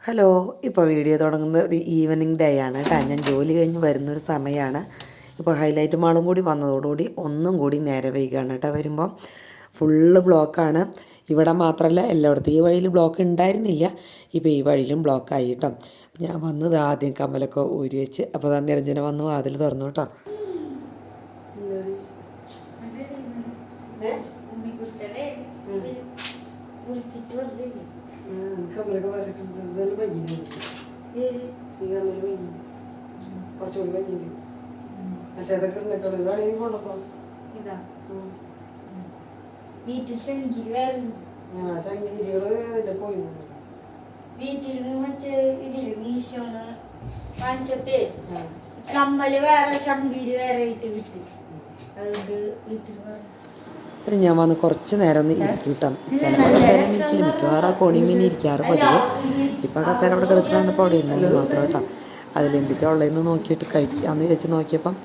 Hello. ഇപ്പോൾ video തുടങ്ങുന്നത് ഒരു ഈവനിങ് ഡേ ആണ് കേട്ടോ. ഞാൻ ജോലി കഴിഞ്ഞ് വരുന്നൊരു സമയമാണ്. ഇപ്പോൾ ഹൈലൈറ്റ് മാളും കൂടി വന്നതോടുകൂടി ഒന്നും കൂടി നേരെ വൈകുകയാണ് കേട്ടോ. വരുമ്പോൾ ഫുള്ള് ബ്ലോക്കാണ്. ഇവിടെ മാത്രമല്ല എല്ലായിടത്തും ഈ വഴിയിൽ ബ്ലോക്ക് ഉണ്ടായിരുന്നില്ല. ഇപ്പോൾ ഈ വഴിയിലും ബ്ലോക്കായി കേട്ടോ. ഞാൻ വന്നത് ആദ്യം കമ്മലൊക്കെ ഊരി വെച്ച് അപ്പോൾ നിരഞ്ജന വന്നു വാതിൽ തുറന്നു കേട്ടോ. കമ്മലൊക്കെ വരട്ടുണ്ട് കുറച്ചുകൂടി വൈകിട്ട് മറ്റേതൊക്കെ ഉണ്ടെങ്കിൽ വേണമെങ്കിൽ കൊണ്ടപ്പോ ശങ്കിരികള് അതിന്റെ പോയി വീട്ടിൽ മറ്റേ ഇതില് മീശോന്ന് വാങ്ങിച്ചപ്പേ കമ്മല് വേറെ ശങ്കിരി വേറെ ആയിട്ട് കിട്ടി. അതുകൊണ്ട് വീട്ടിൽ പിന്നെ ഞാൻ വന്ന് കുറച്ച് നേരം ഒന്ന് ഇരിക്കും കേട്ടോ. ചിലപ്പോൾ കസേര ഇരിക്കില്ല, മിക്കവാറും ആ കോണി മീൻ ഇരിക്കാറ് പതിവ്. ഇപ്പം കസേര അവിടെ കിടക്കാണ്ടപ്പോൾ അവിടെ ഇരുന്നത് മാത്രം കേട്ടോ. അതിലെന്തൊക്കെയാണ് ഉള്ളതെന്ന് നോക്കിയിട്ട് കഴിക്കാമെന്ന് വെച്ച് നോക്കിയപ്പം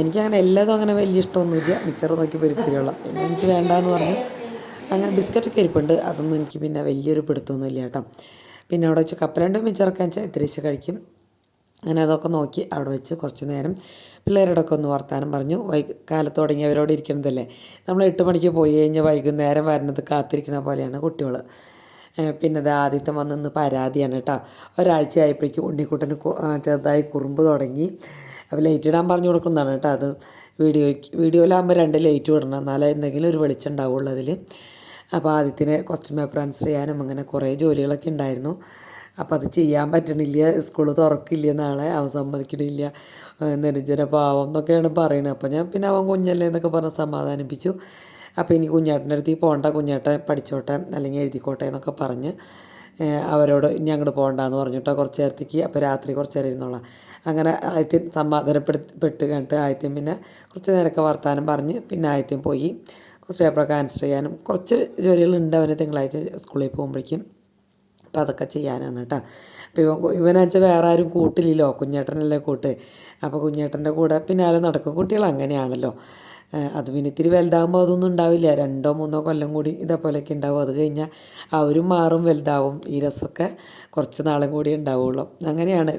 എനിക്കങ്ങനെ എല്ലാതും അങ്ങനെ വലിയ ഇഷ്ടമൊന്നുമില്ല. മിച്ചർ നോക്കി പൊരുത്തിരിയുള്ള പിന്നെ എനിക്ക് വേണ്ടാന്ന് പറഞ്ഞു. അങ്ങനെ ബിസ്ക്കറ്റൊക്കെ ഇരിപ്പുണ്ട്. അതൊന്നും എനിക്ക് പിന്നെ വലിയൊരു പിടുത്തമൊന്നുമില്ല കേട്ടോ. പിന്നെ അവിടെ വെച്ച് കപ്പലണ്ടും മിച്ചറൊക്കെ വെച്ചാൽ ഇത്തിരിച്ച് കഴിക്കും. അങ്ങനെ അതൊക്കെ നോക്കി അവിടെ വെച്ച് കുറച്ച് നേരം പിള്ളേരോടൊക്കെ ഒന്ന് വർത്താനം പറഞ്ഞു. കാലത്ത് തുടങ്ങിയവരോട് ഇരിക്കുന്നതല്ലേ. നമ്മൾ 8 മണിക്ക് പോയി കഴിഞ്ഞാൽ വൈകുന്നേരം വരുന്നത് കാത്തിരിക്കുന്ന പോലെയാണ് കുട്ടികൾ. പിന്നെ അത് ആദ്യത്തെ വന്നൊന്ന് പരാതിയാണ് കേട്ടോ. ഒരാഴ്ച ആയപ്പോഴേക്കും ഉണ്ണിക്കുട്ടന് ചെറുതായി കുറുമ്പ് തുടങ്ങി. അപ്പോൾ ലൈറ്റ് ഇടാൻ പറഞ്ഞു കൊടുക്കുന്നതാണ് കേട്ടോ. അത് വീഡിയോയിലാകുമ്പോൾ 2 ലൈറ്റ് വിടണം, എന്നാലേ എന്തെങ്കിലും ഒരു വെളിച്ചം ഉണ്ടാവുള്ളൂ അതിൽ. അപ്പോൾ ആദ്യത്തിന് ക്വസ്റ്റ്യൻ പേപ്പർ ആൻസർ ചെയ്യാനും അങ്ങനെ കുറേ ജോലികളൊക്കെ ഉണ്ടായിരുന്നു. അപ്പം അത് ചെയ്യാൻ പറ്റണില്ല. സ്കൂൾ തുറക്കില്ല നാളെ, അവൻ സമ്മതിക്കണില്ല, നെരുജന പാവം എന്നൊക്കെയാണ് പറയുന്നത്. അപ്പോൾ ഞാൻ പിന്നെ അവൻ കുഞ്ഞല്ലേ എന്നൊക്കെ പറഞ്ഞ് സമാധാനിപ്പിച്ചു. അപ്പോൾ ഇനി കുഞ്ഞേട്ടൻ്റെ അടുത്തേക്ക് പോകണ്ട, കുഞ്ഞേട്ടൻ പഠിച്ചോട്ടെ അല്ലെങ്കിൽ എഴുതിക്കോട്ടെ എന്നൊക്കെ പറഞ്ഞ് അവരോട് ഇനി അങ്ങോട്ട് പോകണ്ടെന്ന് പറഞ്ഞിട്ടോ കുറച്ച് നേരത്തേക്ക്. അപ്പോൾ രാത്രി കുറച്ച് നേരം ഇരുന്നോളാം. അങ്ങനെ ആദ്യം സമാധാനപ്പെട്ട് കണ്ടിട്ട് ആദ്യം പിന്നെ കുറച്ച് നേരമൊക്കെ വർത്താനം പറഞ്ഞ് പിന്നെ ആദ്യം പോയി കുറച്ച് പേപ്പറൊക്കെ ആൻസർ ചെയ്യാനും കുറച്ച് ജോലികളുണ്ട് അവന് തിങ്കളാഴ്ച സ്കൂളിൽ പോകുമ്പോഴേക്കും. അപ്പോൾ അതൊക്കെ ചെയ്യാനാണ് കേട്ടോ. അപ്പോൾ ഇവനെച്ചാൽ വേറെ ആരും കൂട്ടില്ലല്ലോ, കുഞ്ഞേട്ടനല്ലേ കൂട്ട്. അപ്പോൾ കുഞ്ഞേട്ടൻ്റെ കൂടെ പിന്നാലെ നടക്കും. കുട്ടികൾ അങ്ങനെയാണല്ലോ. അത് പിന്നെ ഇത്തിരി വലുതാകുമ്പോൾ അതൊന്നും ഉണ്ടാവില്ല. 2 or 3 കൊല്ലം കൂടി ഇതേപോലെയൊക്കെ ഉണ്ടാവും. അത് കഴിഞ്ഞാൽ അവരും മാറും, വലുതാവും. ഈ രസമൊക്കെ കുറച്ച് നാളും കൂടി ഉണ്ടാവുള്ളൂ. അങ്ങനെയാണ്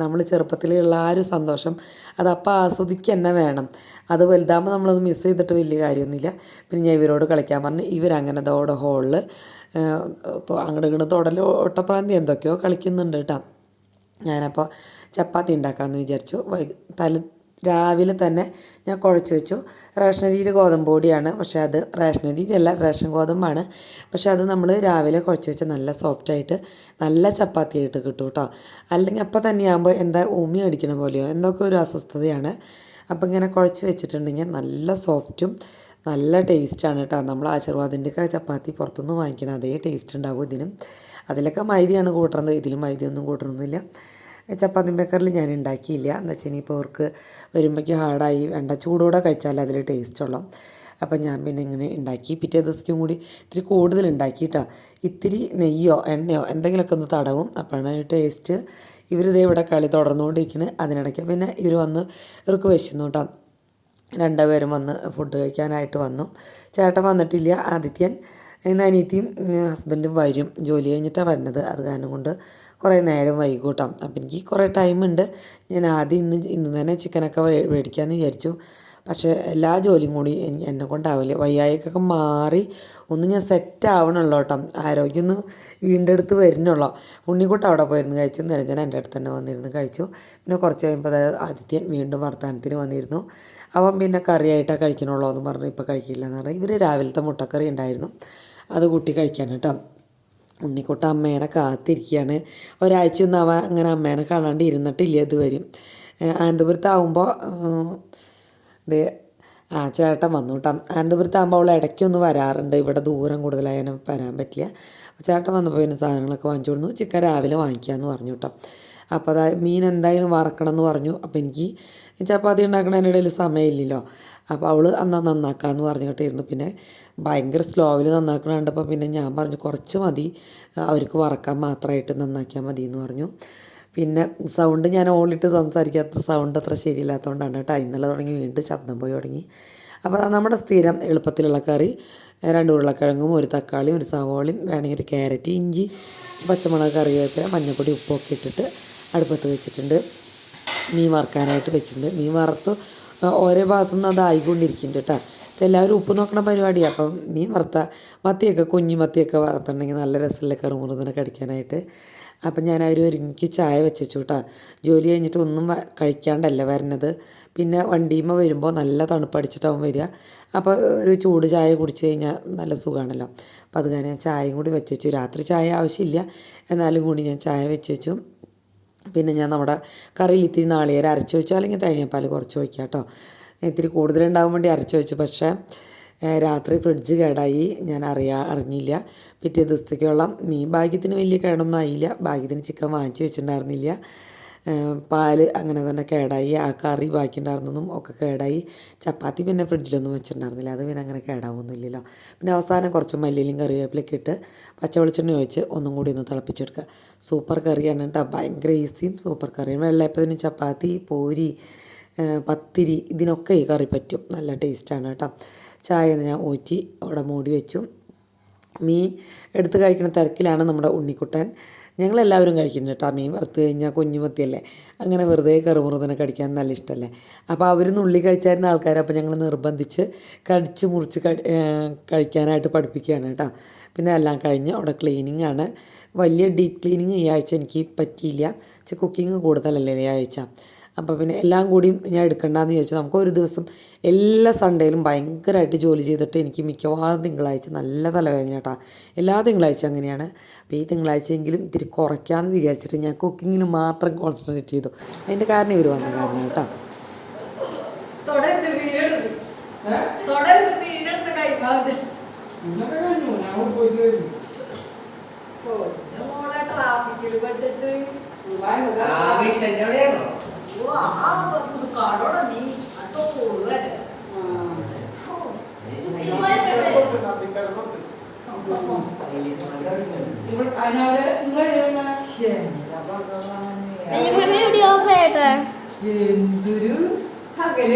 നമ്മൾ ചെറുപ്പത്തിലുള്ള ആ ഒരു സന്തോഷം അതപ്പോൾ ആസ്വദിക്കുക തന്നെ വേണം. അത് വലുതാകുമ്പോൾ നമ്മളത് മിസ് ചെയ്തിട്ട് വലിയ കാര്യമൊന്നുമില്ല. പിന്നെ ഞാൻ ഇവരോട് കളിക്കാൻ പറഞ്ഞ് ഇവരങ്ങനെ അതോടെ ഹോളിൽ അങ്ങോട്ട് ഇങ്ങോട്ട് തൊടൽ ഒട്ടപ്രാന്തി എന്തൊക്കെയോ കളിക്കുന്നുണ്ട് കേട്ടോ. ഞാനപ്പോൾ ചപ്പാത്തി ഉണ്ടാക്കാമെന്ന് വിചാരിച്ചു. രാവിലെ തന്നെ ഞാൻ കുഴച്ച് വെച്ചു. റേഷനരിയിൽ ഗോതമ്പ് പൊടിയാണ്, പക്ഷേ അത് റേഷനരിയിലല്ല, റേഷൻ ഗോതമ്പാണ്. പക്ഷേ അത് നമ്മൾ രാവിലെ കുഴച്ച് വെച്ചാൽ നല്ല സോഫ്റ്റായിട്ട് നല്ല ചപ്പാത്തി ആയിട്ട് കിട്ടും കേട്ടോ. അല്ലെങ്കിൽ അപ്പം തന്നെയാകുമ്പോൾ എന്താ ഉമ്മി അടിക്കണ പോലെയോ എന്തൊക്കെ ഒരു അസ്വസ്ഥതയാണ്. അപ്പം ഇങ്ങനെ കുഴച്ച് വെച്ചിട്ടുണ്ടെങ്കിൽ നല്ല സോഫ്റ്റും നല്ല ടേസ്റ്റാണ് കേട്ടോ. നമ്മൾ ആശീർവാദിൻ്റെയൊക്കെ ചപ്പാത്തി പുറത്തുനിന്ന് വാങ്ങിക്കണം അതേ ടേസ്റ്റ് ഉണ്ടാവും ഇതിനും. അതിലൊക്കെ മൈദയാണ് കൂട്ടുന്നത്, ഇതിലും മൈദയൊന്നും കൂട്ടണമെന്നില്ല. ചപ്പാത്തി ബേക്കറിൽ ഞാൻ ഉണ്ടാക്കിയില്ല. എന്താ വെച്ചാൽ ഇപ്പോൾ അവർക്ക് വരുമ്പോഴേക്കും ഹാർഡായി വേണ്ട, ചൂടോടെ കഴിച്ചാൽ അതിൽ ടേസ്റ്റുള്ളൂ. അപ്പം ഞാൻ പിന്നെ ഇങ്ങനെ ഉണ്ടാക്കി. പിറ്റേ ദിവസത്തേക്കും കൂടി ഇത്തിരി കൂടുതൽ ഉണ്ടാക്കിയിട്ടോ. ഇത്തിരി നെയ്യോ എണ്ണയോ എന്തെങ്കിലുമൊക്കെ ഒന്ന് തടവും, അപ്പോഴാണ് ടേസ്റ്റ്. ഇവരിതേ ഇവിടെ കളി തുടർന്നുകൊണ്ടിരിക്കുന്നത്. അതിനിടയ്ക്ക് പിന്നെ ഇവർക്ക് വിശന്നു കേട്ടോ. 2 പേരും വന്ന് ഫുഡ് കഴിക്കാനായിട്ട് വന്നു. ചേട്ടൻ വന്നിട്ടില്ല. ആദിത്യൻ ഇന്ന് അനിയത്തിയും ഹസ്ബൻഡും വരും. ജോലി കഴിഞ്ഞിട്ടാണ് വരുന്നത്. അത് കാരണം കൊണ്ട് കുറേ നേരം വൈകൂട്ടാം. അപ്പം എനിക്ക് കുറേ ടൈമുണ്ട്. ഞാൻ ആദ്യം ഇന്ന് തന്നെ ചിക്കനൊക്കെ മേടിക്കാമെന്ന് വിചാരിച്ചു. പക്ഷേ എല്ലാ ജോലിയും കൂടി എന്നെ കൊണ്ടാവില്ല. വയ്യായിക്കൊക്കെ മാറി ഒന്ന് ഞാൻ സെറ്റ് ആവണുള്ളൂ കേട്ടോ. ആരോഗ്യം ഒന്ന് വീണ്ടെടുത്ത് വരുന്നുള്ളൂ. ഉണ്ണിക്കുട്ടൻ അവിടെ പോയിരുന്നു കഴിച്ചു. നിരഞ്ജന എൻ്റെ അടുത്ത് തന്നെ വന്നിരുന്ന് കഴിച്ചു. പിന്നെ കുറച്ച് കഴിയുമ്പോൾ ആദിത്യൻ വീണ്ടും വർത്തമാനത്തിന് വന്നിരുന്നു. അവൻ പിന്നെ കറിയായിട്ടാണ് കഴിക്കണുള്ളൂ എന്ന് പറഞ്ഞ് ഇപ്പോൾ കഴിക്കില്ല എന്ന് പറഞ്ഞാൽ ഇവർ രാവിലത്തെ മുട്ടക്കറി ഉണ്ടായിരുന്നു, അത് കൂട്ടി കഴിക്കാൻ കേട്ടോ. ഉണ്ണിക്കുട്ടൻ അമ്മേനെ കാത്തിരിക്കുകയാണ്. ഒരാഴ്ചയൊന്നും അവൻ അങ്ങനെ അമ്മേനെ കാണാണ്ട് ഇരുന്നിട്ടില്ല ഇതുവരും. അനന്തപുരത്താവുമ്പോൾ ചേട്ടൻ വന്നു കേട്ടോ. അനന്തപുരത്താകുമ്പോൾ അവൾ ഇടയ്ക്കൊന്ന് വരാറുണ്ട്. ഇവിടെ ദൂരം കൂടുതലായാലും വരാൻ പറ്റില്ല. അപ്പോൾ ചേട്ടൻ വന്നപ്പോൾ പിന്നെ സാധനങ്ങളൊക്കെ വാങ്ങിച്ചു കൊടുന്നു. ചിക്കൻ രാവിലെ വാങ്ങിക്കാമെന്ന് പറഞ്ഞു കേട്ടോ. അപ്പോൾ അതായത് മീൻ എന്തായാലും വറക്കണം എന്ന് പറഞ്ഞു. അപ്പോൾ എനിക്ക് ചപ്പാത്തി ഉണ്ടാക്കണതിനിടയിൽ സമയമില്ലല്ലോ. അപ്പോൾ അവൾ അന്നാ നന്നാക്കാമെന്ന് പറഞ്ഞിട്ടായിരുന്നു. പിന്നെ ഭയങ്കര സ്ലോവിൽ നന്നാക്കണ കണ്ടപ്പോൾ പിന്നെ ഞാൻ പറഞ്ഞു കുറച്ച് മതി, അവർക്ക് വറക്കാൻ മാത്രമായിട്ട് നന്നാക്കിയാൽ മതി എന്ന് പറഞ്ഞു. പിന്നെ സൗണ്ട് ഞാൻ ഓളിട്ട് സംസാരിക്കാത്ത സൗണ്ട് അത്ര ശരിയില്ലാത്തതുകൊണ്ടാണ് കേട്ടോ. ഇന്നലെ തുടങ്ങി വീണ്ടും ശബ്ദം പോയി തുടങ്ങി. അപ്പോൾ നമ്മുടെ സ്ഥിരം എളുപ്പത്തിലുള്ള കറി 2 ഉരുളക്കിഴങ്ങും 1 തക്കാളിയും 1 സവോളയും വേണമെങ്കിൽ 1 ക്യാരറ്റ് ഇഞ്ചി പച്ചമുളക് കറിവേപ്പില മഞ്ഞൾപ്പൊടി ഉപ്പൊക്കെ ഇട്ടിട്ട് അടുപ്പത്ത് വെച്ചിട്ടുണ്ട്. മീൻ വറുക്കാനായിട്ട് വെച്ചിട്ടുണ്ട്. മീൻ വറുത്ത് ഓരോ ഭാഗത്തുനിന്ന് അത് ആയിക്കൊണ്ടിരിക്കുന്നുണ്ട് കേട്ടോ. അപ്പോൾ എല്ലാവരും ഉപ്പ് നോക്കണ പരിപാടിയാണ്. അപ്പം മീൻ വറുത്ത മത്തിയൊക്കെ കുഞ്ഞു മത്തിയൊക്കെ വറുത്തുണ്ടെങ്കിൽ നല്ല രസമല്ലേ കറുമുറുന്നതിനെ കടിക്കാനായിട്ട്. അപ്പം ഞാൻ ഒരുമിക്ക് ചായ വെച്ചു കേട്ടോ. ജോലി കഴിഞ്ഞിട്ട് ഒന്നും കഴിക്കാണ്ടല്ല വരുന്നത്. പിന്നെ വണ്ടിയുമ്പോൾ വരുമ്പോൾ നല്ല തണുപ്പടിച്ചിട്ടാവും വരിക. അപ്പോൾ ഒരു ചൂട് ചായ കുടിച്ച് കഴിഞ്ഞാൽ നല്ല സുഖമാണല്ലോ. അപ്പോൾ അത് കാരണം ഞാൻ ചായയും കൂടി വെച്ചു. രാത്രി ചായ ആവശ്യമില്ല, എന്നാലും കൂടി ഞാൻ ചായ വെച്ചു. പിന്നെ ഞാൻ നമ്മുടെ കറിയിൽ ഇത്തിരി നാളികേരം അരച്ച് വെച്ചു, അല്ലെങ്കിൽ തേങ്ങാപ്പാൽ കുറച്ച് ഒഴിക്കാം കേട്ടോ. ഇത്തിരി കൂടുതലുണ്ടാകാൻ വേണ്ടി അരച്ച് വെച്ചു. പക്ഷേ രാത്രി ഫ്രിഡ്ജ് കേടായി, ഞാൻ അറിഞ്ഞില്ല. പിറ്റേ ദിവസത്തേക്കുള്ള മീൻ ഭാഗ്യത്തിന് വലിയ കേടൊന്നും ആയില്ല. ഭാഗ്യത്തിന് ചിക്കൻ വാങ്ങിച്ച് വെച്ചിട്ടുണ്ടായിരുന്നില്ല. പാല് അങ്ങനെ തന്നെ കേടായി. ആ കറി ബാക്കിയുണ്ടായിരുന്നതും ഒക്കെ കേടായി. ചപ്പാത്തി പിന്നെ ഫ്രിഡ്ജിലൊന്നും വെച്ചിട്ടുണ്ടായിരുന്നില്ല, അത് പിന്നെ അങ്ങനെ കേടാവുന്നില്ലല്ലോ. പിന്നെ അവസാനം കുറച്ച് മല്ലിയിലും കറിവേപ്പിലൊക്കെ ഇട്ട് പച്ചവെളിച്ചെണ്ണ ഒഴിച്ച് ഒന്നും കൂടി ഒന്ന് തിളപ്പിച്ചെടുക്കുക. സൂപ്പർ കറിയാണ് കേട്ടോ, ഭയങ്കര ഈസിയും സൂപ്പർ കറിയാണ്. വെള്ളയപ്പത്തിന് ചപ്പാത്തി പൂരി പത്തിരി ഇതിനൊക്കെ ഈ കറി പറ്റും, നല്ല ടേസ്റ്റാണ് കേട്ടോ. ചായ ഞാൻ ഊറ്റി അവിടെ മൂടി വെച്ചു. മീൻ എടുത്ത് കഴിക്കുന്ന തിരക്കിലാണ് നമ്മുടെ ഉണ്ണിക്കുട്ടൻ. ഞങ്ങളെല്ലാവരും കഴിക്കുന്നുണ്ട് കേട്ടോ. മീൻ വറുത്ത് കഴിഞ്ഞാൽ കുഞ്ഞുമത്തിയല്ലേ, അങ്ങനെ വെറുതെ കറുമുറുതനെ കടിക്കാൻ നല്ല ഇഷ്ടമല്ലേ. അപ്പോൾ അവർ നുള്ളി കഴിച്ചായിരുന്ന ആൾക്കാർ, അപ്പോൾ ഞങ്ങൾ നിർബന്ധിച്ച് കടിച്ച് മുറിച്ച് കഴിക്കാനായിട്ട് പഠിപ്പിക്കുകയാണ് കേട്ടോ. പിന്നെ എല്ലാം കഴിഞ്ഞ് അവിടെ ക്ലീനിങ് ആണ്. വലിയ ഡീപ്പ് ക്ലീനിങ് ഈ ആഴ്ച എനിക്ക് പറ്റിയില്ല. കുക്കിംഗ് കൂടുതലല്ലേ ഈ ആഴ്ച. അപ്പോൾ പിന്നെ എല്ലാം കൂടിയും ഞാൻ എടുക്കണ്ടെന്ന് ചോദിച്ചാൽ നമുക്ക് ഒരു ദിവസം എല്ലാ സൺഡേയിലും ഭയങ്കരമായിട്ട് ജോലി ചെയ്തിട്ട് എനിക്ക് മിക്കവാറും തിങ്കളാഴ്ച നല്ല തലവേദന കേട്ടോ. എല്ലാ തിങ്കളാഴ്ച അങ്ങനെയാണ്. അപ്പോൾ ഈ തിങ്കളാഴ്ചയെങ്കിലും ഇത്തിരി കുറയ്ക്കാമെന്ന് വിചാരിച്ചിട്ട് ഞാൻ കുക്കിങ്ങിന് മാത്രം കോൺസെൻട്രേറ്റ് ചെയ്തു. അതിൻ്റെ കാരണം ഇവർ വന്ന കാരണം കേട്ടോ. എന്തൊരു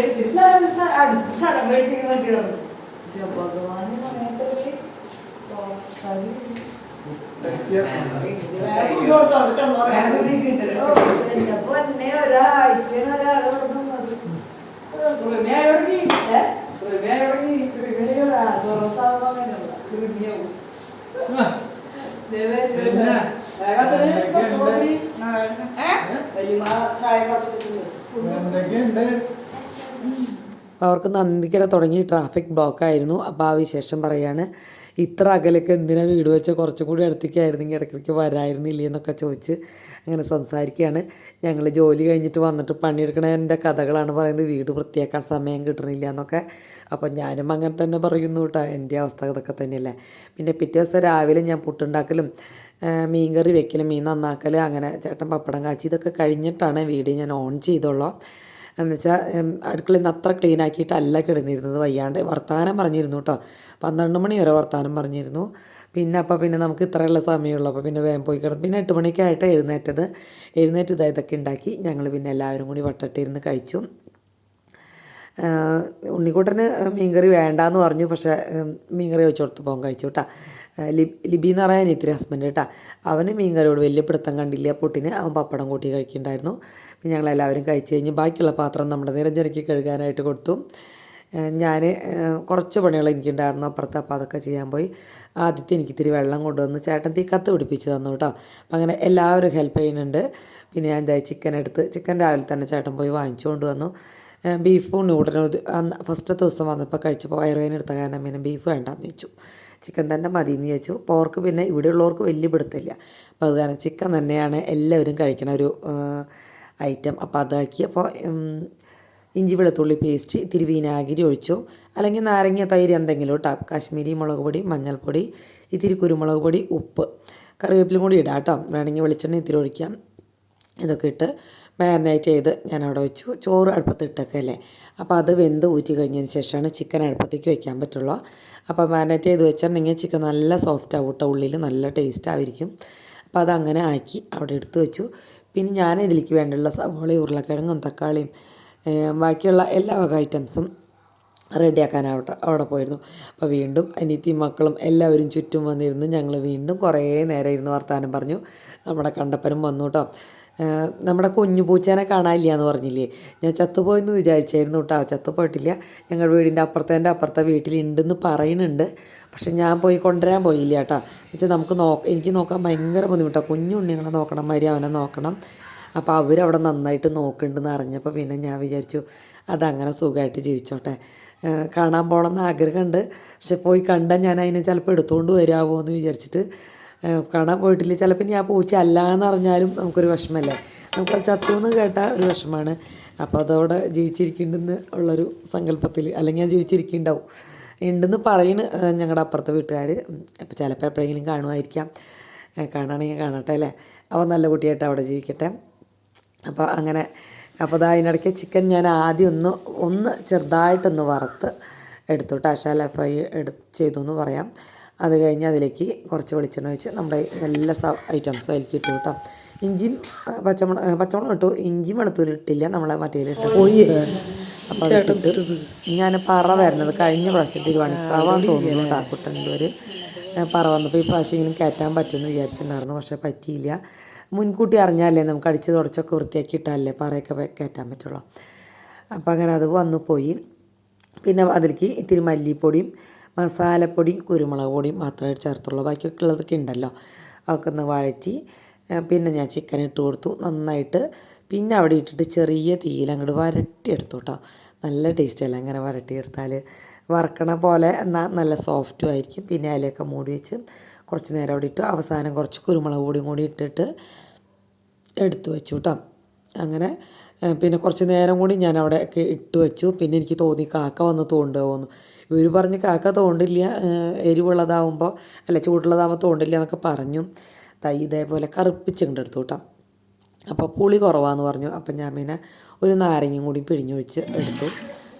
അടുത്ത സ്ഥലം മേടിച്ചിട്ട് ഭഗവാൻ അവർക്ക് നന്ദിക്കര തുടങ്ങി ട്രാഫിക് ബ്ലോക്കായിരുന്നു. അപ്പോൾ ആ വിശേഷം പറയാണ്. ഇത്ര അകലൊക്കെ എന്തിനാ വീട് വെച്ചാൽ കുറച്ചും കൂടി അടുത്തേക്കായിരുന്നെങ്കിൽ ഇടയ്ക്കിടയ്ക്ക് വരായിരുന്നില്ലേ എന്നൊക്കെ ചോദിച്ച് അങ്ങനെ സംസാരിക്കുകയാണ്. ഞങ്ങൾ ജോലി കഴിഞ്ഞിട്ട് വന്നിട്ട് പണിയെടുക്കണതിൻ്റെ കഥകളാണ് പറയുന്നത്. വീട് വൃത്തിയാക്കാൻ സമയം കിട്ടണില്ല എന്നൊക്കെ. അപ്പം ഞാനും അങ്ങനെ തന്നെ പറയുന്നു കേട്ടോ. എൻ്റെ അവസ്ഥ ഇതൊക്കെ തന്നെയല്ലേ. പിന്നെ പിറ്റേ ദിവസം രാവിലെ ഞാൻ പുട്ടുണ്ടാക്കലും മീൻ കറി വെക്കലും മീൻ നന്നാക്കൽ, അങ്ങനെ ചേട്ടൻ പപ്പടം കാച്ചി, ഇതൊക്കെ കഴിഞ്ഞിട്ടാണ് വീഡിയോ ഞാൻ ഓൺ ചെയ്തോളൂ. എന്നുവെച്ചാൽ അടുക്കളയിൽ നിന്ന് അത്ര ക്ലീൻ ആക്കിയിട്ടല്ല കിടന്നിരുന്നത്, വയ്യാണ്ട് വർത്താനം പറഞ്ഞിരുന്നു കേട്ടോ. 12 മണി വരെ വർത്താനം പറഞ്ഞിരുന്നു. പിന്നെ നമുക്ക് ഇത്രയുള്ള സമയമുള്ളൂ. അപ്പോൾ പിന്നെ വേഗം പോയി കിടന്നു. പിന്നെ 8 മണിയൊക്കെ ആയിട്ടാണ് എഴുന്നേറ്റ് ഇതൊക്കെ ഉണ്ടാക്കി ഞങ്ങൾ പിന്നെ എല്ലാവരും കൂടി വട്ടട്ടിരുന്ന് കഴിച്ചു. ഉണ്ണിക്കുട്ടന് മീൻകറി വേണ്ടാന്ന് പറഞ്ഞു. പക്ഷേ മീൻകറി വെച്ച് കൊടുത്ത് പോകാൻ കഴിച്ചു കേട്ടോ. ലിബി എന്ന് പറയാൻ ഇത്തിരി ഹസ്ബൻഡ് കേട്ടോ. അവന് മീൻകറിയോട് വലിയ പിടുത്തം കണ്ടില്ല. പൊട്ടിന് അവൻ പപ്പടം കൂട്ടി കഴിക്കുന്നുണ്ടായിരുന്നു. പിന്നെ ഞങ്ങളെല്ലാവരും കഴിച്ച് കഴിഞ്ഞ് ബാക്കിയുള്ള പാത്രം നമ്മുടെ നിരഞ്ജനയ്ക്ക് കഴുകാനായിട്ട് കൊടുത്തു. ഞാൻ കുറച്ച് പണികൾ എനിക്കുണ്ടായിരുന്നു അപ്പുറത്ത്. അപ്പോൾ അതൊക്കെ ചെയ്യാൻ പോയി. ആദ്യത്തെ എനിക്കിത്തിരി വെള്ളം കൊണ്ടുവന്ന് ചേട്ടൻ കത്ത് പിടിപ്പിച്ച് തന്നു കേട്ടോ. അപ്പം അങ്ങനെ എല്ലാവരും ഹെൽപ്പ് ചെയ്യുന്നുണ്ട്. പിന്നെ ഞാൻ എന്തായി ചിക്കൻ രാവിലെ തന്നെ ചേട്ടൻ പോയി വാങ്ങിച്ചു കൊണ്ടുവന്നു. ബീഫും നൂഡിലും ഫസ്റ്റ് ദിവസം വന്നപ്പോൾ കഴിച്ചപ്പോൾ വയറുവേദന എടുത്ത കാരണം പിന്നെ ബീഫ് വേണ്ടാന്ന് വെച്ചു. ചിക്കൻ തന്നെ മതിയെന്ന് ചോദിച്ചു. പോർക്ക് പിന്നെ ഇവിടെയുള്ളവർക്ക് വലിയ പിടുത്തില്ല. അപ്പോൾ അത് കാരണം ചിക്കൻ തന്നെയാണ് എല്ലാവരും കഴിക്കണ ഒരു ഐറ്റം. അപ്പോൾ അതാക്കി. അപ്പോൾ ഇഞ്ചി വെളുത്തുള്ളി പേസ്റ്റ്, ഇത്തിരി വിനാഗിരി ഒഴിച്ചു, അല്ലെങ്കിൽ നാരങ്ങ തൈര് എന്തെങ്കിലും കേട്ടോ. കാശ്മീരി മുളക് പൊടി, മഞ്ഞൾപ്പൊടി, ഇത്തിരി കുരുമുളക് പൊടി, ഉപ്പ്, കറിവേപ്പിലും കൂടി ഇടാം കേട്ടോ. വേണമെങ്കിൽ വെളിച്ചെണ്ണ ഇത്തിരി ഒഴിക്കാം. ഇതൊക്കെ ഇട്ട് മാരിനേറ്റ് ചെയ്ത് ഞാൻ അവിടെ വെച്ചു. ചോറ് അടുപ്പത്ത് ഇട്ടൊക്കെ അല്ലേ. അപ്പോൾ അത് വെന്ത് ഊറ്റി കഴിഞ്ഞതിന് ശേഷമാണ് ചിക്കൻ അടുപ്പത്തേക്ക് വെക്കാൻ പറ്റുള്ളൂ. അപ്പോൾ മാരിനേറ്റ് ചെയ്ത് വെച്ചിട്ടുണ്ടെങ്കിൽ ചിക്കൻ നല്ല സോഫ്റ്റ് ആവും കേട്ടോ, ഉള്ളിൽ നല്ല ടേസ്റ്റ് ആയിരിക്കും. അപ്പോൾ അതങ്ങനെ ആക്കി അവിടെ എടുത്ത് വെച്ചു. പിന്നെ ഞാൻ ഇതിലേക്ക് വേണ്ടിയുള്ള സവോളയും ഉരുളക്കിഴങ്ങും തക്കാളിയും ബാക്കിയുള്ള എല്ലാ വക ഐറ്റംസും റെഡിയാക്കാനാവട്ടെ അവിടെ പോയിരുന്നു. അപ്പോൾ വീണ്ടും അനിയത്തിയും മക്കളും എല്ലാവരും ചുറ്റും വന്നിരുന്ന് ഞങ്ങൾ വീണ്ടും കുറേ നേരം ഇരുന്ന് വർത്താനം പറഞ്ഞു. നമ്മുടെ കണ്ടപ്പനും വന്നു കേട്ടോ. നമ്മുടെ കുഞ്ഞു പൂച്ചേനെ കാണാനില്ല എന്ന് പറഞ്ഞില്ലേ, ഞാൻ ചത്തുപോയെന്ന് വിചാരിച്ചായിരുന്നു കേട്ടോ. ചത്തുപോയിട്ടില്ല. ഞങ്ങളുടെ വീടിൻ്റെ അപ്പുറത്തെ വീട്ടിലുണ്ടെന്ന് പറയുന്നുണ്ട്. പക്ഷെ ഞാൻ പോയി കൊണ്ടുവരാൻ പോയില്ല കേട്ടോ. എന്നുവെച്ചാൽ എനിക്ക് നോക്കാൻ ഭയങ്കര ബുദ്ധിമുട്ടാണ്. കുഞ്ഞുണ്ണികളെ നോക്കണം, മാതിരി അവനെ നോക്കണം. അപ്പോൾ അവരവിടെ നന്നായിട്ട് നോക്കുന്നുണ്ടെന്ന് അറിഞ്ഞപ്പോൾ പിന്നെ ഞാൻ വിചാരിച്ചു അതങ്ങനെ സുഖമായിട്ട് ജീവിച്ചോട്ടെ. കാണാൻ പോകണമെന്ന് ആഗ്രഹമുണ്ട്. പക്ഷെ പോയി കണ്ടാൽ ഞാൻ അതിനെ ചിലപ്പോൾ എടുത്തുകൊണ്ട് വരാമോ എന്ന് വിചാരിച്ചിട്ട് കാണാൻ പോയിട്ടില്ല. ചിലപ്പോൾ ഇനി ആ പൂച്ച അല്ല എന്നറിഞ്ഞാലും നമുക്കൊരു വിഷമമല്ലേ. നമുക്കത് ചത്തു എന്ന് കേട്ടാൽ ഒരു വിഷമമാണ്. അപ്പോൾ അതവിടെ ജീവിച്ചിരിക്കുന്നുണ്ടെന്ന് ഉള്ളൊരു സങ്കല്പത്തിൽ, അല്ലെങ്കിൽ ഞാൻ ജീവിച്ചിരിക്കുന്നുണ്ടാവും ഉണ്ടെന്ന് പറയുന്നു ഞങ്ങളുടെ അപ്പുറത്തെ വീട്ടുകാർ. അപ്പോൾ ചിലപ്പോൾ എപ്പോഴെങ്കിലും കാണുമായിരിക്കാം. കാണുകയാണെങ്കിൽ കാണട്ടെ അല്ലേ. അപ്പോൾ നല്ല കുട്ടിയായിട്ട് അവിടെ ജീവിക്കട്ടെ. അപ്പോൾ അങ്ങനെ അതിനിടയ്ക്ക് ചിക്കൻ ഞാൻ ആദ്യം ഒന്ന് ചെറുതായിട്ടൊന്ന് വറുത്ത് എടുത്തു കേട്ടോ. ശാല ഫ്രൈ ചെയ്തു എന്ന് പറയാം. അത് കഴിഞ്ഞ് അതിലേക്ക് കുറച്ച് വെളിച്ചെണ്ണ ഒഴിച്ച് നമ്മുടെ എല്ലാ ഐറ്റംസും അതിലേക്ക് ഇട്ടു കേട്ടോ. ഇഞ്ചിയും പച്ചമുളക് ഇട്ടു, ഇഞ്ചിയും വെളുത്തുള്ളി ഇട്ടില്ല, നമ്മളെ മറ്റേലിട്ട് പോയി. അപ്പോൾ അതിട്ട് ഞാൻ പറ വരുന്നത് കഴിഞ്ഞ പ്രാവശ്യം തിരുവാണിക്കാവാൻ തോന്നുന്നു കേട്ടോ. കുട്ടൻ്റെ ഒരു പറ വന്നപ്പോൾ ഈ പ്രാവശ്യമെങ്കിലും കയറ്റാൻ പറ്റുമെന്ന് വിചാരിച്ചിട്ടുണ്ടായിരുന്നു. പക്ഷേ പറ്റിയില്ല. മുൻകൂട്ടി അറിഞ്ഞാലേ നമുക്ക് അടിച്ച് തുടച്ചൊക്കെ വൃത്തിയാക്കി ഇട്ടാലേ പറയൊക്കെ കയറ്റാൻ പറ്റുള്ളൂ. അപ്പോൾ അങ്ങനെ അത് വന്നു പോയി. പിന്നെ അതിലേക്ക് ഇത്തിരി മല്ലിപ്പൊടിയും മസാലപ്പൊടിയും കുരുമുളക് പൊടിയും മാത്രമേ ചേർത്തുള്ളൂ. ബാക്കിയൊക്കെ ഉള്ളതൊക്കെ ഉണ്ടല്ലോ. അതൊക്കെ ഒന്ന് വഴറ്റി പിന്നെ ഞാൻ ചിക്കൻ ഇട്ട് കൊടുത്തു നന്നായിട്ട്. പിന്നെ അവിടെ ഇട്ടിട്ട് ചെറിയ തീയിൽ അങ്ങോട്ട് വരട്ടിയെടുത്തു കേട്ടോ. നല്ല ടേസ്റ്റ് അല്ല അങ്ങനെ വരട്ടിയെടുത്താൽ, വറക്കണ പോലെ എന്നാൽ നല്ല സോഫ്റ്റും ആയിരിക്കും. പിന്നെ അതിലേക്ക് മൂടി വെച്ച് കുറച്ച് നേരം അവിടെ ഇട്ടു. അവസാനം കുറച്ച് കുരുമുളക് പൊടിയും കൂടി ഇട്ടിട്ട് എടുത്തു വെച്ചു കേട്ടോ. അങ്ങനെ പിന്നെ കുറച്ച് നേരം കൂടി ഞാൻ അവിടെ ഒക്കെ ഇട്ട് വെച്ചു. പിന്നെ എനിക്ക് തോന്നി കാക്ക വന്ന് തോണ്ടുമോയെന്ന്. ഇവർ പറഞ്ഞ് കാക്ക തോണ്ടില്ല, എരിവുള്ളതാവുമ്പോൾ ചൂടുള്ളതാകുമ്പോൾ തോണ്ടില്ല എന്നൊക്കെ പറഞ്ഞു. ഇതേപോലെ കറുപ്പിച്ചുകൊണ്ട് എടുത്തു കേട്ടോ. അപ്പോൾ പുളി കുറവാന്ന് പറഞ്ഞു. അപ്പം ഞാൻ പിന്നെ ഒരു നാരങ്ങയും കൂടി പിഴിഞ്ഞൊഴിച്ച് എടുത്തു.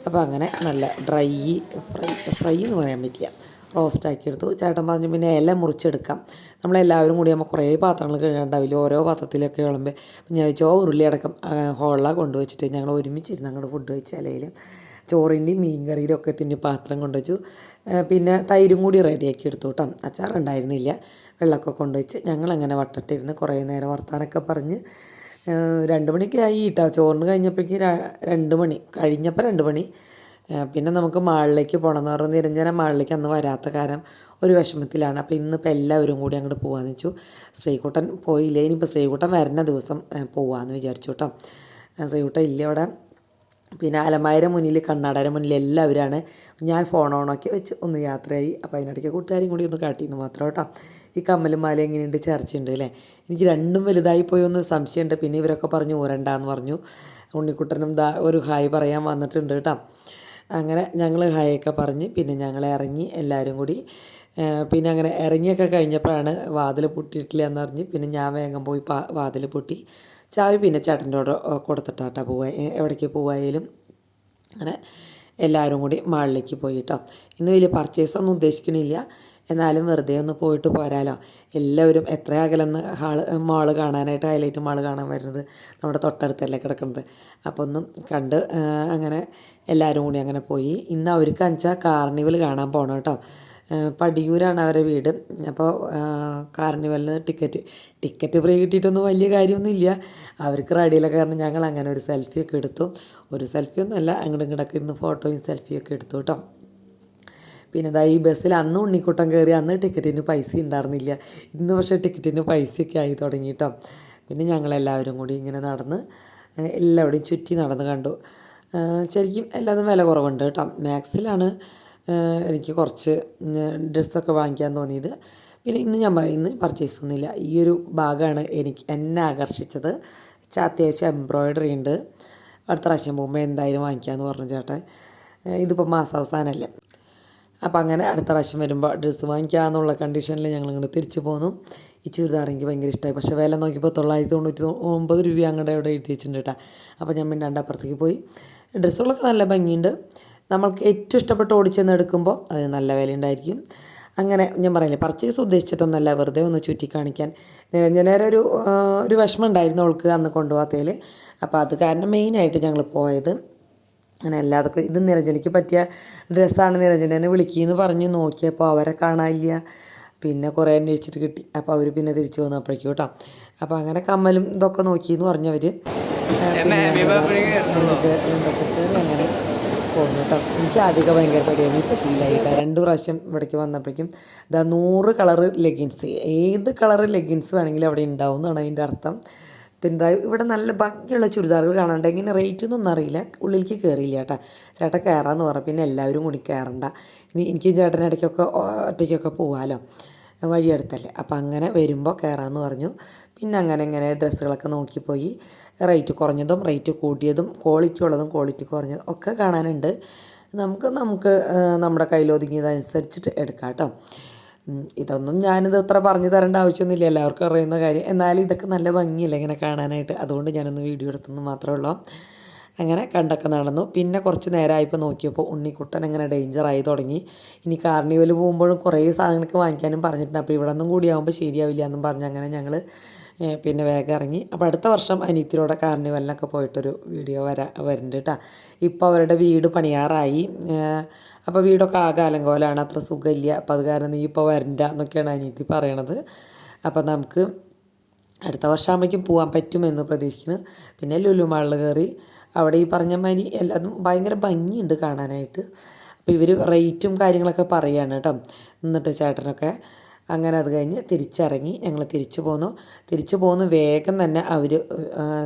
അപ്പോൾ അങ്ങനെ നല്ല ഫ്രൈ എന്ന് പറയാൻ പറ്റില്ല, റോസ്റ്റാക്കി എടുത്തു. ചേട്ടൻ പറഞ്ഞു പിന്നെ ഇല മുറിച്ചെടുക്കാം, നമ്മളെല്ലാവരും കൂടി ആകുമ്പോൾ കുറേ പാത്രങ്ങൾ കഴുകാണ്ടാവില്ല, ഓരോ പാത്രത്തിലൊക്കെ വിളമ്പേ. ഞാൻ ഉരുളി അടക്കം ഹോളിലാണ് കൊണ്ടുവച്ചിട്ട് ഞങ്ങൾ ഒരുമിച്ചിരുന്ന് അങ്ങോട്ട് ഫുഡ് കഴിച്ച ഇലയിൽ ചോറിൻ്റെയും മീൻ കറിയുടെ ഒക്കെ തിന്നി പാത്രം കൊണ്ടുവച്ചു. പിന്നെ തൈരും കൂടി റെഡിയാക്കി എടുത്തു കേട്ടോ. അച്ചാറുണ്ടായിരുന്നില്ല. വെള്ളമൊക്കെ കൊണ്ടുവച്ച് ഞങ്ങളങ്ങനെ വട്ടത്തിരുന്ന് കുറേ നേരം വർത്താനൊക്കെ പറഞ്ഞ് 2 മണിക്ക് ആയി കേട്ടോ. ചോറിന് കഴിഞ്ഞപ്പോഴേക്ക് 2 മണി കഴിഞ്ഞപ്പോൾ 2 മണി. പിന്നെ നമുക്ക് മാളിലേക്ക് പോകണം എന്ന് പറഞ്ഞു. നിരഞ്ജന മാളിലേക്ക് അന്ന് വരാത്ത കാരണം ഒരു വിഷമത്തിലാണ്. അപ്പോൾ ഇന്നിപ്പോൾ എല്ലാവരും കൂടി അങ്ങോട്ട് പോകാമെന്ന് വെച്ചു. ശ്രീകുട്ടൻ പോയില്ലേ, ഇനിയിപ്പോൾ ശ്രീകുട്ടൻ വരുന്ന ദിവസം പോകാമെന്ന് വിചാരിച്ചു കേട്ടോ. ശ്രീകുട്ടൻ ഇല്ല അവിടെ. പിന്നെ അലമാര മുന്നിൽ കണ്ണാടയുടെ മുന്നിൽ എല്ലാവരാണ്. ഞാൻ ഫോൺ ഓണാക്കി വെച്ച് ഒന്ന് യാത്രയായി. അപ്പോൾ അതിനിടയ്ക്ക് കൂട്ടുകാരും കൂടി ഒന്ന് കാട്ടിയെന്ന് മാത്രം കേട്ടോ. ഈ കമ്മലും മാല എങ്ങനെയുണ്ട്, ചർച്ചയുണ്ട് അല്ലേ. എനിക്ക് രണ്ടും വലുതായി പോയൊന്ന് സംശയമുണ്ട്. പിന്നെ ഇവരൊക്കെ പറഞ്ഞു ഊരണ്ടാന്ന് പറഞ്ഞു. ഉണ്ണിക്കുട്ടനും ഒരു ഹായ് പറയാൻ വന്നിട്ടുണ്ട് കേട്ടോ. അങ്ങനെ ഞങ്ങൾ ഹായൊക്കെ പറഞ്ഞ് പിന്നെ ഞങ്ങൾ ഇറങ്ങി എല്ലാവരും കൂടി. പിന്നെ അങ്ങനെ ഇറങ്ങിയൊക്കെ കഴിഞ്ഞപ്പോഴാണ് വാതിൽ പൊട്ടിയിട്ടില്ല എന്നറിഞ്ഞ് പിന്നെ ഞാൻ വേഗം പോയി വാതിൽ പൊട്ടി. ചാവി പിന്നെ ചേട്ടൻ്റെ കൊടുത്തിട്ടാട്ടോ എവിടേക്ക് പോവായാലും. അങ്ങനെ എല്ലാവരും കൂടി മാളിലേക്ക് പോയി കേട്ടോ. ഇന്ന് വലിയ പർച്ചേസൊന്നും ഉദ്ദേശിക്കണില്ല, എന്നാലും വെറുതെ ഒന്ന് പോയിട്ട് പോരാലോ. എല്ലാവരും എത്ര അകലെന്ന് മാള് കാണാനായിട്ട്, ഹൈലൈറ്റ് മാള് കാണാൻ വരുന്നത് നമ്മുടെ തൊട്ടടുത്തല്ലേ കിടക്കുന്നത്. അപ്പോൾ ഒന്നും കണ്ട് അങ്ങനെ എല്ലാവരും കൂടി അങ്ങനെ പോയി. ഇന്ന് അവർക്ക് അഞ്ചാ കാർണിവൽ കാണാൻ പോകണം കേട്ടോ. പടിയൂരാണ് അവരുടെ വീട്. അപ്പോൾ കാർണിവലിന് ടിക്കറ്റ് ഫ്രീ കിട്ടിയിട്ടൊന്നും വലിയ കാര്യമൊന്നുമില്ല. അവർക്ക് റെഡിയിലൊക്കെ കാരണം ഞങ്ങൾ അങ്ങനെ ഒരു സെൽഫിയൊക്കെ എടുത്തു. ഒരു സെൽഫിയൊന്നുമല്ല, അങ്ങോട്ടും ഇങ്ങോട്ടൊക്കെ ഇരുന്ന് ഫോട്ടോയും സെൽഫിയൊക്കെ എടുത്തു കേട്ടോ. പിന്നെ ഈ ബസ്സിൽ അന്ന് ഉണ്ണിക്കുട്ടൻ കയറി, അന്ന് ടിക്കറ്റിന് പൈസ ഉണ്ടായിരുന്നില്ല. ഇന്ന് പക്ഷേ ടിക്കറ്റിന് പൈസയൊക്കെ ആയി തുടങ്ങി കേട്ടോ. പിന്നെ ഞങ്ങളെല്ലാവരും കൂടി ഇങ്ങനെ നടന്ന് എല്ലാവരുടെയും ചുറ്റി നടന്ന് കണ്ടു. ശരിക്കും എല്ലാതും വില കുറവുണ്ട് കേട്ടോ. മാക്സിലാണ് എനിക്ക് കുറച്ച് ഡ്രസ്സൊക്കെ വാങ്ങിക്കാൻ തോന്നിയത്. പിന്നെ ഇന്ന് ഞാൻ പറയും ഇന്ന് പർച്ചേസ് ഒന്നുമില്ല. ഈ ഒരു ഭാഗമാണ് എന്നെ ആകർഷിച്ചത്. അത്യാവശ്യം എംബ്രോയ്ഡറി ഉണ്ട്. അടുത്ത പ്രാവശ്യം പോകുമ്പോൾ എന്തായാലും വാങ്ങിക്കാമെന്ന് പറഞ്ഞു ചേട്ടൻ. ഇതിപ്പോൾ മാസാവസാനമല്ലേ. അപ്പോൾ അങ്ങനെ അടുത്ത പ്രാവശ്യം വരുമ്പോൾ ഡ്രസ്സ് വാങ്ങിക്കാമെന്നുള്ള കണ്ടീഷനിൽ ഞങ്ങളിങ്ങോട്ട് തിരിച്ചു പോന്നു. ഈ ചുരിദാർ എനിക്ക് ഭയങ്കര ഇഷ്ടമായി. പക്ഷേ വില നോക്കിയപ്പോൾ 999 രൂപ അങ്ങോട്ട് അവിടെ എഴുതി വെച്ചിട്ടുണ്ട് കേട്ടോ. അപ്പോൾ ഞാൻ മിണ്ടാണ്ട് അപ്പുറത്തേക്ക് പോയി. ഡ്രസ്സുകളൊക്കെ നല്ല ഭംഗിയുണ്ട്. നമ്മൾക്ക് ഏറ്റവും ഇഷ്ടപ്പെട്ട് ഓടിച്ചെന്ന് എടുക്കുമ്പോൾ അത് നല്ല വില ഉണ്ടായിരിക്കും. അങ്ങനെ ഞാൻ പറയില്ലേ, പർച്ചേസ് ഉദ്ദേശിച്ചിട്ടൊന്നുമല്ല, വെറുതെ ഒന്ന് ചുറ്റി കാണിക്കാൻ. നിരഞ്ജനേരെ ഒരു വിഷമം ഉണ്ടായിരുന്നു അവൾക്ക് അന്ന് കൊണ്ടുപോകാത്തതിൽ. അപ്പോൾ അത് കാരണം മെയിനായിട്ട് ഞങ്ങൾ പോയത്. അങ്ങനെ അല്ലാതൊക്കെ ഇത് നിരഞ്ജനയ്ക്ക് പറ്റിയ ഡ്രസ്സാണ്, നിരഞ്ജനെ വിളിക്കുമെന്ന് പറഞ്ഞ് നോക്കിയപ്പോൾ അവരെ കാണാനില്ല. പിന്നെ കുറേ അന്വേഷിച്ചിട്ട് കിട്ടി. അപ്പോൾ അവർ പിന്നെ തിരിച്ചു വന്നപ്പോഴേക്കും കേട്ടോ. അപ്പോൾ അങ്ങനെ കമ്മലും ഇതൊക്കെ നോക്കിയെന്ന് പറഞ്ഞവർ എന്തൊക്കെ അങ്ങനെ പോകുന്നു കേട്ടോ. എനിക്ക് ആദ്യമൊക്കെ ഭയങ്കര പേടിയായിരുന്നു, ഇപ്പോൾ ശീലമായിട്ടോ. 2 പ്രാവശ്യം ഇവിടേക്ക് വന്നപ്പോഴേക്കും 100 കളറ് ലെഗിൻസ്, ഏത് കളറ് ലെഗിൻസ് വേണമെങ്കിലും അവിടെ ഉണ്ടാവും എന്നാണ് അതിൻ്റെ അർത്ഥം. ഇപ്പം എന്താ ഇവിടെ നല്ല ഭംഗിയുള്ള ചുരിദാറുകൾ കാണാണ്ട്. എങ്ങനെ റേറ്റ് എന്നൊന്നും അറിയില്ല. ഉള്ളിലേക്ക് കയറിയില്ല കേട്ടോ. ചേട്ടൻ കയറാമെന്ന് പറഞ്ഞു. പിന്നെ എല്ലാവരും കൂടി കയറണ്ട, ഇനി എനിക്ക് ചേട്ടൻ ഇടയ്ക്കൊക്കെ ഒറ്റയ്ക്കൊക്കെ പോകാമല്ലോ, വഴിയെടുത്തല്ലേ. അപ്പം അങ്ങനെ വരുമ്പോൾ കയറാമെന്ന് പറഞ്ഞു. പിന്നെ അങ്ങനെ ഡ്രസ്സുകളൊക്കെ നോക്കിപ്പോയി. റേറ്റ് കുറഞ്ഞതും റേറ്റ് കൂട്ടിയതും ക്വാളിറ്റി ഉള്ളതും ക്വാളിറ്റി കുറഞ്ഞതും ഒക്കെ കാണാനുണ്ട്. നമുക്ക് നമ്മുടെ കയ്യിലൊതുങ്ങിയതനുസരിച്ചിട്ട് എടുക്കാം കേട്ടോ. ഇതൊന്നും ഞാനിത് ഇത്ര പറഞ്ഞു തരേണ്ട ആവശ്യമൊന്നുമില്ല, എല്ലാവർക്കും അറിയുന്ന കാര്യം. എന്നാലും ഇതൊക്കെ നല്ല ഭംഗിയില്ല ഇങ്ങനെ കാണാനായിട്ട്, അതുകൊണ്ട് ഞാനൊന്ന് വീഡിയോ എടുത്തെന്ന് മാത്രമേ ഉള്ളൂ. അങ്ങനെ കണ്ടൊക്കെ നടന്നു. പിന്നെ കുറച്ച് നേരമായപ്പോൾ നോക്കിയപ്പോൾ ഉണ്ണിക്കുട്ടൻ അങ്ങനെ ഡേഞ്ചറായി തുടങ്ങി. ഇനി കാർണിവൽ പോകുമ്പോഴും കുറേ സാധനങ്ങൾക്ക് വാങ്ങിക്കാനും പറഞ്ഞിട്ടുണ്ട്. അപ്പോൾ ഇവിടെ നിന്നും കൂടിയാകുമ്പോൾ ശരിയാവില്ല എന്നും പറഞ്ഞ് അങ്ങനെ ഞങ്ങൾ പിന്നെ വേഗം ഇറങ്ങി. അപ്പോൾ അടുത്ത വർഷം അനിയത്തിലൂടെ കാർണിവലിനൊക്കെ പോയിട്ടൊരു വീഡിയോ വരുന്നുണ്ട് കേട്ടോ. ഇപ്പോൾ അവരുടെ വീട് പണിയാറായി. അപ്പോൾ വീടൊക്കെ ആകെ അലങ്കോലമാണ്, അത്ര സുഖമില്ല. അപ്പോൾ അത് കാരണം നീ ഇപ്പോൾ വരണ്ട എന്നൊക്കെയാണ് അനിയത്തി പറയണത്. അപ്പോൾ നമുക്ക് അടുത്ത വർഷമാകുമ്പോഴേക്കും പോകാൻ പറ്റുമെന്ന് പ്രതീക്ഷിക്കുന്നു. പിന്നെ ലുലു മാളിൽ കയറി. അവിടെ ഈ പറഞ്ഞ മാതിരി എല്ലാതും ഭയങ്കര ഭംഗിയുണ്ട് കാണാനായിട്ട്. അപ്പോൾ ഇവർ റേറ്റും കാര്യങ്ങളൊക്കെ പറയുകയാണ് കേട്ടോ. എന്നിട്ട് ചേട്ടനൊക്കെ അങ്ങനെ അത് കഴിഞ്ഞ് തിരിച്ചിറങ്ങി. ഞങ്ങൾ തിരിച്ചു പോന്നു വേഗം തന്നെ അവർ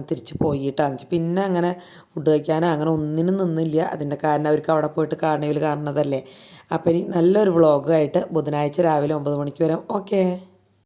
തിരിച്ചു പോയിട്ടാണ്. പിന്നെ അങ്ങനെ ഫുഡ് കഴിക്കാനോ അങ്ങനെ ഒന്നിനും നിന്നില്ല. അതിൻ്റെ കാരണം അവർക്ക് അവിടെ പോയിട്ട് കാർണിവൽ കാണുന്നതല്ലേ. അപ്പം ഇനി നല്ലൊരു വ്ളോഗായിട്ട് ബുധനാഴ്ച രാവിലെ 9 മണിക്ക് വരാം. ഓക്കേ.